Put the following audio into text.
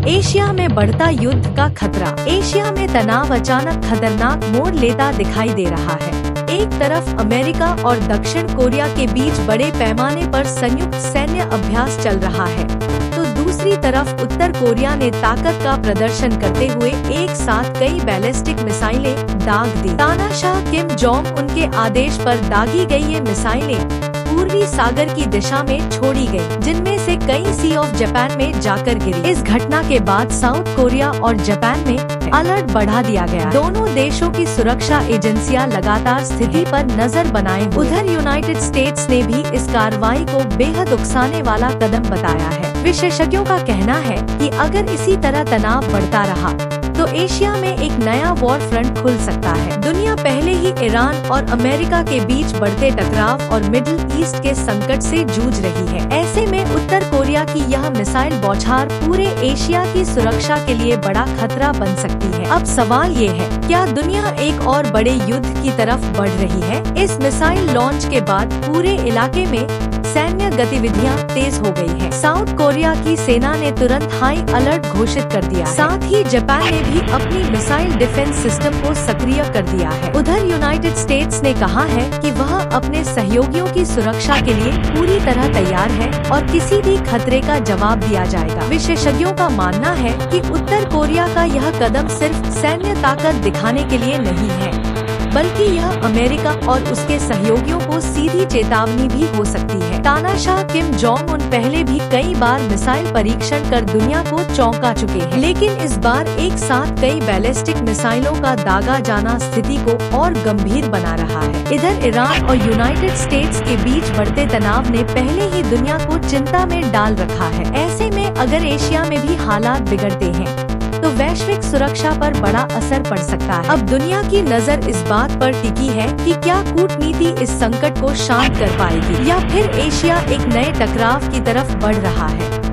Asia में बढ़ता युद्ध का खतरा। एशिया में तनाव अचानक खतरनाक मोड़ लेता दिखाई दे रहा है। एक तरफ अमेरिका और दक्षिण कोरिया के बीच बड़े पैमाने पर संयुक्त सैन्य अभ्यास चल रहा है, तो दूसरी तरफ उत्तर कोरिया ने ताकत का प्रदर्शन करते हुए एक साथ कई बैलिस्टिक मिसाइलें दाग दी। तानाशाह किम जोंग उन के आदेश पर दागी गई ये मिसाइलें पूर्वी सागर की दिशा में छोड़ी गई, जिनमें से कई सी ऑफ जापान में जाकर गिरी। इस घटना के बाद साउथ कोरिया और जापान में अलर्ट बढ़ा दिया गया। दोनों देशों की सुरक्षा एजेंसियां लगातार स्थिति पर नजर बनाए। उधर यूनाइटेड स्टेट्स ने भी इस कार्रवाई को बेहद उकसाने वाला कदम बताया है। विशेषज्ञों का कहना है कि अगर इसी तरह तनाव बढ़ता रहा तो एशिया में एक नया वॉर फ्रंट खुल सकता है। दुनिया पहले ही ईरान और अमेरिका के बीच बढ़ते टकराव और मिडिल ईस्ट के संकट से जूझ रही है। ऐसे में उत्तर कोरिया की यह मिसाइल बौछार पूरे एशिया की सुरक्षा के लिए बड़ा खतरा बन सकती है। अब सवाल ये है, क्या दुनिया एक और बड़े युद्ध की तरफ बढ़ रही है? इस मिसाइल लॉन्च के बाद पूरे इलाके में सैन्य गतिविधियां तेज हो गई है। साउथ कोरिया की सेना ने तुरंत हाई अलर्ट घोषित कर दिया। साथ ही जापान ने भी अपनी मिसाइल डिफेंस सिस्टम को सक्रिय कर दिया है। उधर यूनाइटेड स्टेट्स ने कहा है कि वह अपने सहयोगियों की सुरक्षा के लिए पूरी तरह तैयार है और किसी भी खतरे का जवाब दिया जाएगा। विशेषज्ञों का मानना है कि उत्तर कोरिया का यह कदम सिर्फ सैन्य ताकत दिखाने के लिए नहीं है, बल्कि यह अमेरिका और उसके सहयोगियों को सीधी चेतावनी भी हो सकती है। तानाशाह किम जोंग उन पहले भी कई बार मिसाइल परीक्षण कर दुनिया को चौंका चुके हैं, लेकिन इस बार एक साथ कई बैलिस्टिक मिसाइलों का दागा जाना स्थिति को और गंभीर बना रहा है। इधर ईरान और यूनाइटेड स्टेट्स के बीच बढ़ते तनाव ने पहले ही दुनिया को चिंता में डाल रखा है। ऐसे में अगर एशिया में भी हालात बिगड़ते हैं तो वैश्विक सुरक्षा पर बड़ा असर पड़ सकता है। अब दुनिया की नजर इस बात पर टिकी है कि क्या कूटनीति इस संकट को शांत कर पाएगी या फिर एशिया एक नए टकराव की तरफ बढ़ रहा है।